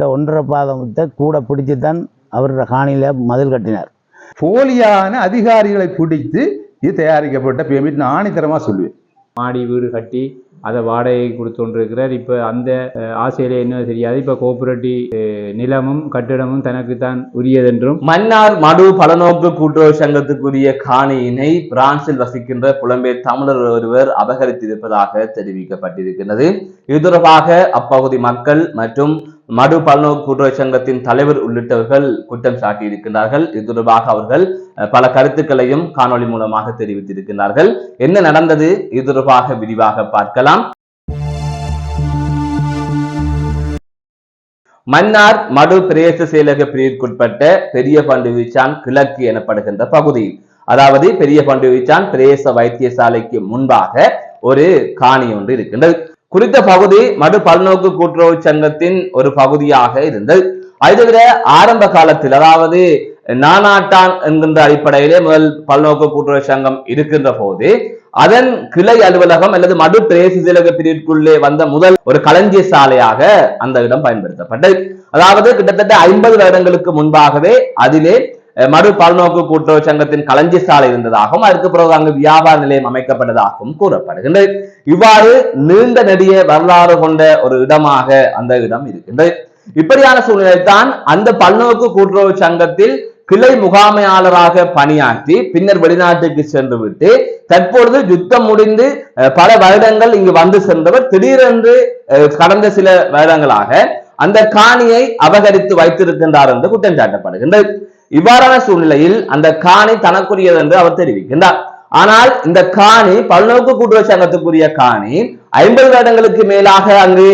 1.5 பாதத்தை கூட பிடிச்சு தான் அவரோட காணியில மதில் கட்டினார். போலியான அதிகாரிகளை பிடித்து இது தயாரிக்கப்பட்ட பேமெண்ட் நான் ஆணித்தரமா சொல்லுவேன். மாடி வீடு கட்டி அதை வாடகை கொடுத்து கொண்டிருக்கிறார். இப்போ அந்த ஆசையில என்ன தெரியாது. இப்போ கோஆபரேட்டிவ் நிலமும் கட்டிடமும் தனக்கு தான் உரியதென்றும் மன்னார் மடு பலநோக்கு கூட்டுறவு சங்கத்துக்குரிய காணியினை பிரான்சில் வசிக்கின்ற புலம்பெயர் தமிழர் ஒருவர் அபகரித்திருப்பதாக தெரிவிக்கப்பட்டிருக்கிறது. இது தொடர்பாக அப்பகுதி மக்கள் மற்றும் மடு பல்நோக்கு கூட்டுறவு சங்கத்தின் தலைவர் உள்ளிட்டவர்கள் குற்றம் சாட்டியிருக்கிறார்கள். இது தொடர்பாக அவர்கள் பல கருத்துக்களையும் காணொலி மூலமாக தெரிவித்திருக்கிறார்கள். என்ன நடந்தது இது தொடர்பாக விரிவாக பார்க்கலாம். மன்னார் மடு பிரதேச செயலக பிரிவிற்குட்பட்ட பெரிய பண்டுவீச்சான் கிழக்கு எனப்படுகின்ற பகுதியில், அதாவது பெரிய பண்டுவீச்சான் பிரதேச வைத்தியசாலைக்கு முன்பாக ஒரு காணி ஒன்று இருக்கின்றது. குறித்த பகுதி மடு பல்நோக்கு கூட்டுறவு சங்கத்தின் ஒரு பகுதியாக இருந்தது. அதை தவிர ஆரம்ப காலத்தில், அதாவது நானாட்டான் என்கின்ற அடிப்படையிலே முதல் பல்நோக்கு கூட்டுறவு சங்கம் இருக்கின்ற போது அதன் கிளை அலுவலகம் அல்லது மடு பிரதேச செயலக பிரிவிற்குள்ளே வந்த முதல் ஒரு களஞ்சிய சாலையாக அந்த இடம் பயன்படுத்தப்பட்டது. அதாவது கிட்டத்தட்ட 50 வருடங்களுக்கு முன்பாகவே அதிலே மடு பல்நோக்கு கூட்டுறவு சங்கத்தின் களஞ்சிய சாலை இருந்ததாகவும் அதற்கு பிறகு அங்கு வியாபார நிலையம் அமைக்கப்பட்டதாகவும் கூறப்படுகின்றது. இவ்வாறு நீண்ட நெடிய வரலாறு கொண்ட ஒரு இடமாக அந்த இடம் இருக்கின்றது. இப்படியான சூழ்நிலை தான் அந்த பல்நோக்கு கூட்டுறவு சங்கத்தில் கிளை முகாமையாளராக பணியாற்றி பின்னர் வெளிநாட்டுக்கு சென்று விட்டு தற்பொழுது யுத்தம் முடிந்து பல வருடங்கள் இங்கு வந்து சென்றவர் திடீரென்று கடந்த சில வருடங்களாக அந்த காணியை அபகரித்து வைத்திருக்கின்றார் என்று குற்றம் சாட்டப்படுகின்றது. இவ்வாறான சூழ்நிலையில் அந்த காணி தனக்குரியது என்று அவர் தெரிவிக்கின்றார். ஆனால் இந்த காணி பல்நோக்கு கூட்டுறவு சங்கத்துக்குரிய காணி 50 வருடங்களுக்கு மேலாக அங்கு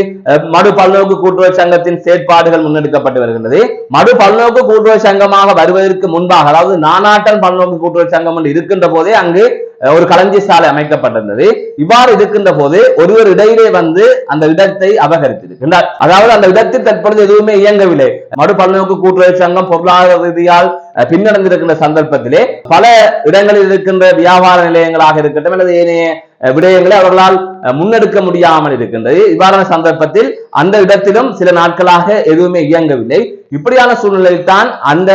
மடு பல்நோக்கு கூட்டுறவு சங்கத்தின் செயற்பாடுகள் முன்னெடுக்கப்பட்டு வருகின்றது. மடு பல்நோக்கு கூட்டுறவு சங்கமாக வருவதற்கு முன்பாக, அதாவது நானாட்டன் பல்நோக்கு கூட்டுறவு சங்கம் என்று இருக்கின்ற போதே அங்கு ஒரு களஞ்சிய சாலை அமைக்கப்பட்டிருந்தது. இவ்வாறு இருக்கின்ற போது ஒருவர் இடையிலே வந்து அந்த இடத்தை அபகரித்திருக்கின்றார். அதாவது அந்த இடத்தில் தற்பொழுது எதுவுமே இயங்கவில்லை. மடு பல்நோக்கு கூட்டுறவு சங்கம் பொருளாதார ரீதியால் பின்னடைந்திருக்கின்ற சந்தர்ப்பத்திலே பல இடங்களில் இருக்கின்ற வியாபார நிலையங்களாக இருக்கட்டும் அல்லது ஏனைய விடயங்களை அவர்களால் முன்னெடுக்க முடியாமல் இருக்கின்றது. இவ்வாறான சந்தர்ப்பத்தில் அந்த இடத்திலும் சில நாட்களாக எதுவுமே இயங்கவில்லை. இப்படியான சூழ்நிலையில் தான் அந்த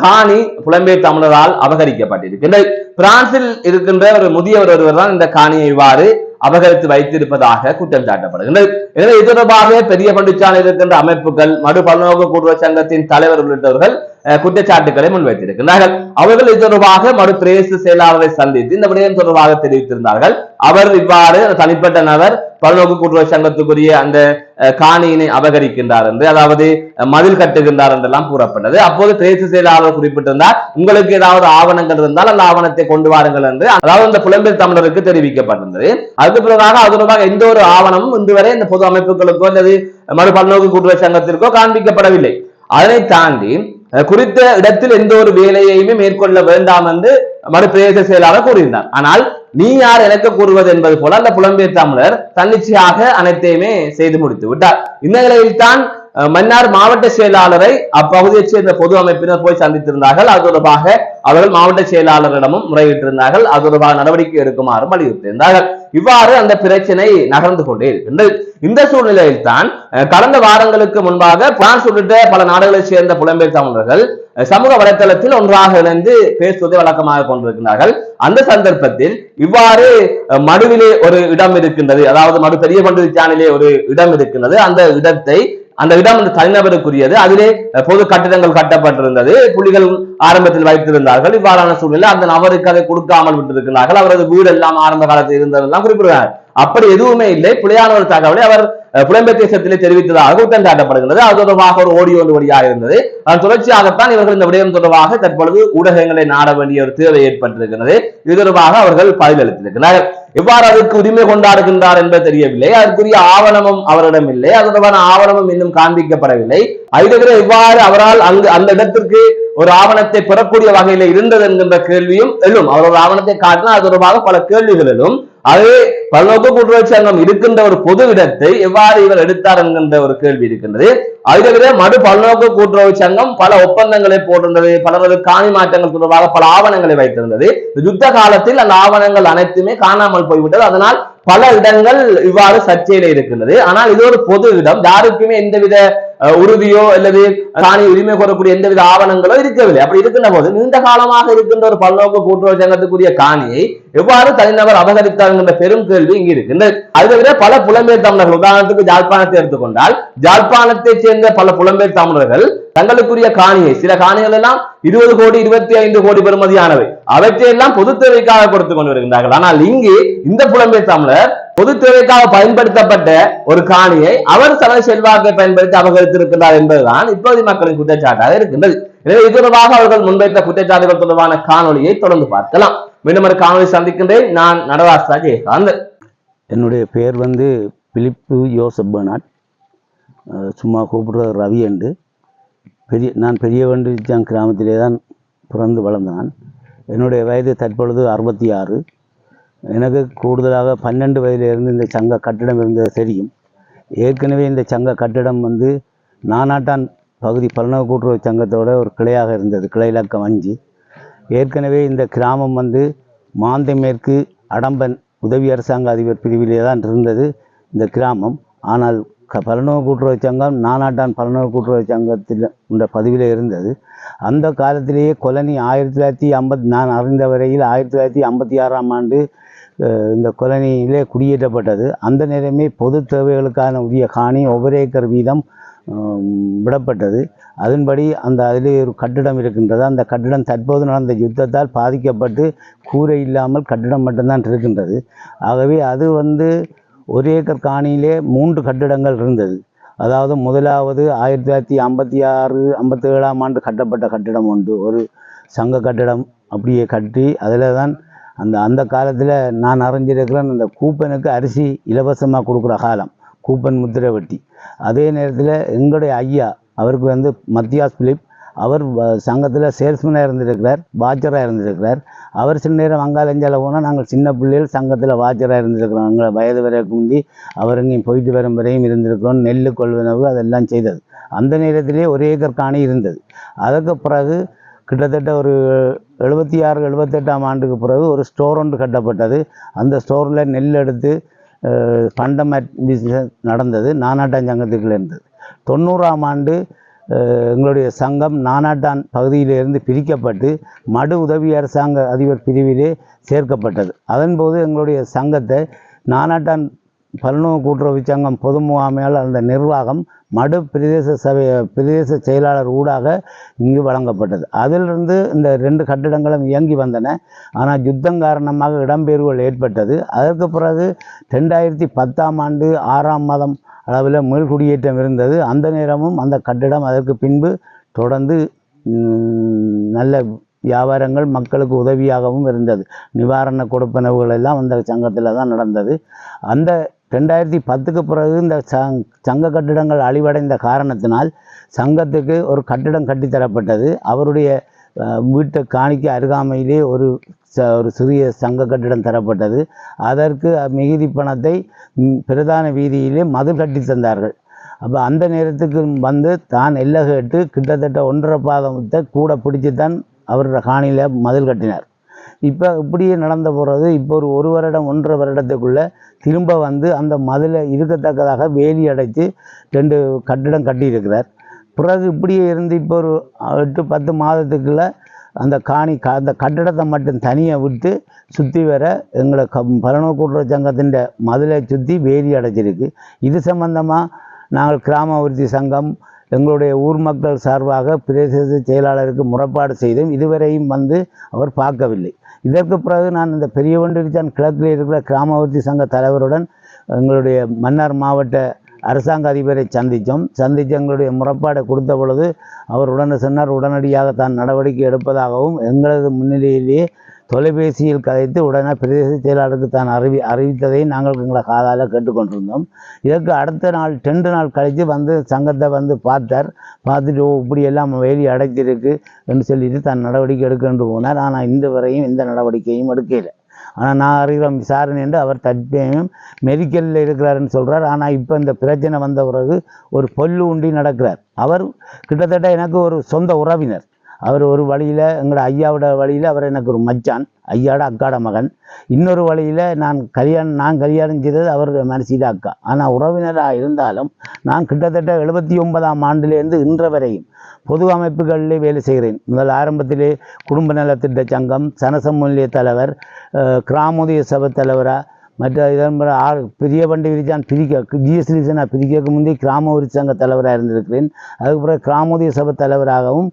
காணி புலம்பெயர் தமிழரால் அபகரிக்கப்பட்டிருக்கின்றது. பிரான்சில் இருக்கின்ற ஒரு முதியவர் ஒருவர் தான் இந்த காணியை இவ்வாறு அபகரித்து வைத்திருப்பதாக குற்றம் சாட்டப்படுகின்றது. எனவே இது தொடர்பாக பெரிய பண்டுச்சாலையில் இருக்கின்ற அமைப்புகள், மடு பல்நோக்கு கூட்டுறவு சங்கத்தின் தலைவர் உள்ளிட்டவர்கள் குற்றச்சாட்டுக்களை முன்வைத்திருக்கிறார்கள். அவர்கள் இது தொடர்பாக மடு பிரதேச செயலாளரை சந்தித்து இந்த விடயம் தொடர்பாக தெரிவித்திருந்தார்கள். அவர் இவ்வாறு தனிப்பட்ட நபர் பல்நோக்கு கூட்டுறவு சங்கத்துக்குரிய அந்த காணியினை அபகரிக்கின்றார் என்று, அதாவது மதில் கட்டுகின்றார் என்றெல்லாம் கூறப்பட்டது. அப்போது பிரதேச செயலாளர் குறிப்பிட்டிருந்தார், உங்களுக்கு ஏதாவது ஆவணங்கள் இருந்தால் அந்த ஆவணத்தை கொண்டு வாருங்கள் என்று, அதாவது இந்த புலம்பெயர் தமிழருக்கு தெரிவிக்கப்பட்டிருந்தது. அதுக்கு பிறகாக அது தொடர்பாக எந்த ஒரு ஆவணமும் இன்று வரை இந்த பொது அமைப்புகளுக்கோ அல்லது மடு பல்நோக்கு கூட்டுறவு சங்கத்திற்கோ காண்பிக்கப்படவில்லை. அதனை தாண்டி குறித்த இடத்தில் எந்த ஒரு வேலையையுமே மேற்கொள்ள வேண்டாம் என்று மடு பிரதேச செயலாளர் கூறியிருந்தார். ஆனால் நீ யார் எனக்கு கூறுவது என்பது போல அந்த புலம்பெயர் தமிழர் தன்னிச்சையாக அனைத்தையுமே செய்து முடித்து விட்டார். இந்த நிலையில் தான் மன்னார் மாவட்ட செயலாளரை அப்பகுதியைச் சேர்ந்த பொது அமைப்பினர் போய் சந்தித்திருந்தார்கள். அது தொடர்பாக அவர்கள் மாவட்ட செயலாளரிடமும் முறையிட்டிருந்தார்கள். அது தொடர்பாக நடவடிக்கை எடுக்குமாறும் வலியுறுத்தியிருந்தார்கள். இவ்வாறு அந்த பிரச்சனை நகர்ந்து கொண்டே இருக்கின்றது. இந்த சூழ்நிலையில் தான் கடந்த வாரங்களுக்கு முன்பாக பிரான்ஸ் உள்ளிட்ட பல நாடுகளைச் சேர்ந்த புலம்பெயர் தமிழர்கள் சமூக வலைத்தளத்தில் ஒன்றாக இணைந்து பேசுவதை வழக்கமாக கொண்டிருக்கிறார்கள். அந்த சந்தர்ப்பத்தில் இவ்வாறு மடுவிலே ஒரு இடம் இருக்கின்றது, அதாவது மடு பெரிய பண்டுச்சானிலே ஒரு இடம் இருக்கின்றது. அந்த இடம் தனிநபருக்குரியது. அதிலே பொது கட்டிடங்கள் கட்டப்பட்டிருந்தது. புலிகள் ஆரம்பத்தில் வைத்திருந்தார்கள். இவ்வாறான சூழ்நிலை அந்த நபருக்கு அதை கொடுக்காமல் விட்டிருக்கிறார்கள். அவரது வீடு எல்லாம் ஆரம்ப காலத்தில் இருந்ததெல்லாம் குறிப்பிடுகிறார். அப்படி எதுவுமே இல்லை. பிழையான ஒரு தகவலை அவர் புலம்பெயர் தேசத்திலே தெரிவித்ததாக குற்றம் சாட்டப்படுகிறது. அது தொடர்பாக ஒரு ஓடியோ வழியாக இருந்தது. அதன் தொடர்ச்சியாகத்தான் இவர்கள் இந்த விடயம் தொடர்பாக தற்பொழுது ஊடகங்களை நாட வேண்டிய ஒரு தேவை ஏற்பட்டிருக்கிறது. இது தொடர்பாக அவர்கள் பதிலளித்திருக்கிறார்கள். எவ்வாறு அதற்கு உரிமை கொண்டாடுகின்றார் என்பது தெரியவில்லை. அதற்குரிய ஆவணமும் அவரிடம் இல்லை. அது தொடர்பான ஆவணமும் இன்னும் காண்பிக்கப்படவில்லை. அதுதவிர இவ்வாறு அவரால் அந்த இடத்திற்கு ஒரு ஆவணத்தை பெறக்கூடிய வகையில இருந்தது என்கின்ற கேள்வியும் எழும். அவரோட ஆவணத்தை காட்டினால் அது தொடர்பாக பல கேள்விகள் எழும். அது பல்நோக்கு கூட்டுறவு சங்கம் இருக்கின்ற ஒரு பொது இடத்தை எவ்வாறு இவர் எடுத்தார் என்கின்ற ஒரு கேள்வி இருக்கின்றது. அதை தவிர மடு பல்நோக்கு கூட்டுறவு சங்கம் பல ஒப்பந்தங்களை போட்டிருந்தது. பலரது காணி மாற்றங்கள் தொடர்பாக பல ஆவணங்களை வைத்திருந்தது. யுத்த காலத்தில் அந்த ஆவணங்கள் அனைத்துமே காணாமல் போய்விட்டது. அதனால் பல இடங்கள் இவ்வாறு சர்ச்சையில இருக்கின்றது. ஆனால் இது ஒரு பொது இடம், யாருக்குமே எந்தவித உறுதியோ அல்லது காணி உரிமை கோரக்கூடிய எந்தவித ஆவணங்களோ இருக்கவில்லை. அப்படி இருக்கின்ற போது நீண்ட காலமாக இருக்கின்ற ஒரு பல்நோக்கு கூட்டுறவு சங்கத்துக்குரிய காணியை எவ்வாறு தனிநபர் அபகரித்தார் என்ற பெரும் கேள்வி இங்கு இருக்கின்றது. அது தவிர பல புலம்பெயர் தமிழர்கள், உதாரணத்துக்கு ஜாழ்ப்பாணத்தை எடுத்துக்கொண்டால் ஜாழ்ப்பாணத்தைச் சேர்ந்த பல புலம்பெயர் தமிழர்கள் தங்களுக்குரிய காணியை, சில காணிகள் எல்லாம் 20 கோடி 25 கோடி பெறுமதியானவை, அவற்றையெல்லாம் பொது தேவைக்காக கொடுத்துக் கொண்டு வருகின்றார்கள். ஆனால் இங்கு இந்த புலம்பெயர் தமிழர் பொது தேவைக்காக பயன்படுத்தப்பட்ட ஒரு காணியை அவர் தனது செல்வாக்கை பயன்படுத்தி அபகரித்திருக்கிறார் என்பதுதான் இப்போது மக்களின் குற்றச்சாட்டாக இருக்கின்றது. எனவே இது தொடர்பாக அவர்கள் முன்வைத்த குற்றச்சாட்டுகள் தொடர்பான காணொலியை தொடர்ந்து பார்க்கலாம். மீண்டும் ஒரு காணொலி சந்திக்கின்றேன். நான் நடராஜா ஜெயகாந்த். என்னுடைய பெயர் வந்து பிலிப்பு யோசப் பெர்னாட். சும்மா கூப்பிடுற ரவி என்று. நான் பெரிய வண்டிச்சான் கிராமத்திலே தான் பிறந்து வளர்ந்தான். என்னுடைய வயது தற்பொழுது 66. எனக்கு கூடுதலாக 12 வயதிலிருந்து இந்த சங்க கட்டிடம் இருந்தது தெரியும். ஏற்கனவே இந்த சங்க கட்டிடம் வந்து நானாட்டான் பகுதி பல்நோக்கு கூட்டுறவு சங்கத்தோட ஒரு கிளையாக இருந்தது, கிளை இலக்கம் 5. ஏற்கனவே இந்த கிராமம் வந்து மாந்தை மேற்கு அடம்பன் உதவி அரசாங்க அதிபர் பிரிவிலே தான் இருந்தது இந்த கிராமம். ஆனால் பல்நோக்கு கூட்டுறவு சங்கம் நானாட்டான் பல்நோக்கு கூட்டுறவு சங்கத்தில் உள்ள பதிவிலே இருந்தது. அந்த காலத்திலேயே கொலனி 1950, நான் அறிந்த வரையில் 1956ஆம் ஆண்டு இந்த கொலனியிலே குடியேற்றப்பட்டது. அந்த நேரமே பொது தேவைகளுக்கான உரிய காணி ஒவ்வொரு ஏக்கர் வீதம் விடப்பட்டது. அதன்படி அதிலே ஒரு கட்டிடம் இருக்கின்றது. அந்த கட்டிடம் தற்போது நடந்த யுத்தத்தால் பாதிக்கப்பட்டு கூரை இல்லாமல் கட்டிடம் மட்டும்தான் இருக்கின்றது. ஆகவே அது வந்து ஒரு ஏக்கர் காணியிலே 3 கட்டிடங்கள் இருந்தது. அதாவது முதலாவது 1956-57ஆம் ஆண்டு கட்டப்பட்ட கட்டிடம் உண்டு, ஒரு சங்க கட்டிடம். அப்படியே கட்டி அதில் தான் அந்த காலத்தில் நான் அறிஞ்சிருக்கிறேன், அந்த கூப்பனுக்கு அரிசி இலவசமாக கொடுக்குற காலம், கூப்பன் முத்திரை வெட்டி. அதே நேரத்தில் எங்களுடைய ஐயா, அவருக்கு வந்து மத்தியாஸ் பிலிப், அவர் சங்கத்தில் சேல்ஸ்மேனாக இருந்திருக்கிறார், வாட்சராக இருந்திருக்கிறார். அவர் சில நேரம் அங்காலஞ்சால போனால் நாங்கள் சின்ன பிள்ளைகள் சங்கத்தில் வாட்சராக இருந்திருக்கிறோம். எங்களை வயது வரைக்கும் முந்தி அவர் இங்கேயும் போயிட்டு வரும் வரையும் இருந்திருக்கிறோம். நெல் கொள்வனவு அதெல்லாம் செய்தது. அந்த நேரத்திலே ஒரு ஏக்கர் காணி இருந்தது. அதற்கு பிறகு கிட்டத்தட்ட ஒரு 76-78ஆம் ஆண்டுக்கு பிறகு ஒரு ஸ்டோர் ஒன்று கட்டப்பட்டது. அந்த ஸ்டோரில் நெல் எடுத்து பண்டமேட் பிஸ்னஸ் நடந்தது, நானாட்டான் சங்கத்துக்குள்ள இருந்தது. 90ஆம் ஆண்டு எங்களுடைய சங்கம் நானாட்டான் பகுதியிலிருந்து பிரிக்கப்பட்டு மடு உதவி அரசாங்க அதிபர் பிரிவிலே சேர்க்கப்பட்டது. அதன்போது எங்களுடைய சங்கத்தை நானாட்டான் பல்நோக்கு கூட்டுறவு சங்கம் பொது முகாமையால் அந்த நிர்வாகம் மடு பிரதேச செயலாளர் ஊடாக இங்கு வழங்கப்பட்டது. அதிலிருந்து இந்த 2 கட்டிடங்களும் இயங்கி வந்தன. ஆனால் யுத்தம் காரணமாக இடம்பெயர்வுகள் ஏற்பட்டது. அதற்கு பிறகு 2010ஆம் ஆண்டு 6ஆம் மாதம் அளவில் மீள்குடியேற்றம் இருந்தது. அந்த நேரமும் அந்த கட்டிடம் அதற்கு பின்பு தொடர்ந்து நல்ல வியாபாரங்கள் மக்களுக்கு உதவியாகவும் இருந்தது. நிவாரண கொடுப்பனவுகள் எல்லாம் அந்த சங்கத்தில் தான் நடந்தது. அந்த 2010க்கு பிறகு இந்த சங்க கட்டிடங்கள் அழிவடைந்த காரணத்தினால் சங்கத்துக்கு ஒரு கட்டிடம் கட்டித்தரப்பட்டது. அவருடைய வீட்டு காணிக்கு அருகாமையிலே ஒரு சிறிய சங்க கட்டிடம் தரப்பட்டது. அதற்கு மிகுதி பணத்தை பிரதான வீதியிலே மதில் கட்டி தந்தார்கள். அப்போ அந்த நேரத்துக்கு வந்து தான் எல்லை கேட்டு கிட்டத்தட்ட 1.5 பாதத்தை கூட பிடிச்சி தான் அவரோட காணியில் மதில் கட்டினார். இப்போ இப்படியே நடந்த போகிறது. இப்போ ஒரு வருடம் 1.5 வருடத்துக்குள்ளே திரும்ப வந்து அந்த மதிலை இருக்கத்தக்கதாக வேலி அடைத்து 2 கட்டிடம் கட்டியிருக்கிறார். பிறகு இப்படியே இருந்து இப்போ ஒரு 8-10 மாதத்துக்குள்ளே அந்த கட்டிடத்தை மட்டும் தனியாக விட்டு சுற்றி வர எங்களை பல்நோக்கு கூட்டுறவு சங்கத்தின் மதிலை சுற்றி வேலி அடைச்சிருக்கு. இது சம்பந்தமாக நாங்கள் கிராம அபிவிருத்தி சங்கம் எங்களுடைய ஊர் மக்கள் சார்பாக பிரதேச செயலாளருக்கு முறைப்பாடு செய்தும் இதுவரையும் வந்து அவர் பார்க்கவில்லை. இதற்கு பிறகு நான் இந்த பெரிய வண்டிச்சான் கிழக்கில் இருக்கிற கிராம அபிவிருத்தி சங்க தலைவருடன் எங்களுடைய மன்னார் மாவட்ட அரசாங்க அதிபரை சந்தித்து எங்களுடைய முறைப்பாடை கொடுத்த பொழுது அவர் சொன்னார், உடனடியாக தான் நடவடிக்கை எடுப்பதாகவும் எங்களது முன்னிலையிலேயே தொலைபேசியில் கதைத்து உடனே பிரதேச செயலாளருக்கு தான் அறிவித்ததை நாங்கள் எங்களை காதால் கேட்டுக்கொண்டிருந்தோம். இதற்கு அடுத்த நாள் 2 நாள் கழித்து வந்து சங்கத்தை வந்து பார்த்துட்டு இப்படியெல்லாம் வேலி அடைத்திருக்கு என்று சொல்லிட்டு தான் நடவடிக்கை எடுக்கன்று போனார். ஆனால் இந்த வரையும் எந்த நடவடிக்கையும் எடுக்கலை. ஆனால் நான் அறிகிற விசாரணை என்று அவர் தற்பையும் மெடிக்கலில் இருக்கிறாருன்னு சொல்கிறார். ஆனால் இப்போ இந்த பிரச்சனை வந்த பிறகு ஒரு பொல்லு உண்டி நடக்கிறார். அவர் கிட்டத்தட்ட எனக்கு ஒரு சொந்த உறவினர். அவர் ஒரு வழியில் எங்களோட ஐயாவோட வழியில் அவர் எனக்கு ஒரு மச்சான், ஐயாவோட அக்காட மகன். இன்னொரு வழியில் நான் கல்யாணம் செய்தது அவருடைய மனசிட அக்கா. ஆனால் உறவினராக இருந்தாலும் நான் கிட்டத்தட்ட 79ஆம் ஆண்டிலேருந்து இன்ற வரையும் பொது அமைப்புகளிலே வேலை செய்கிறேன். முதல் ஆரம்பத்திலே குடும்ப நலத்திட்ட சங்கம், சனசமூல்ய தலைவர், கிராமோதய சபை தலைவராக, மற்ற இதன் பெரிய பண்டி விரிச்சான் ஜிஎஸ்டி நான் பிரிக்கிறதுக்கு முந்தைய கிராம உரிமை சங்க தலைவராக இருந்திருக்கிறேன். அதுக்கப்புறம் கிராமோதய சபை தலைவராகவும்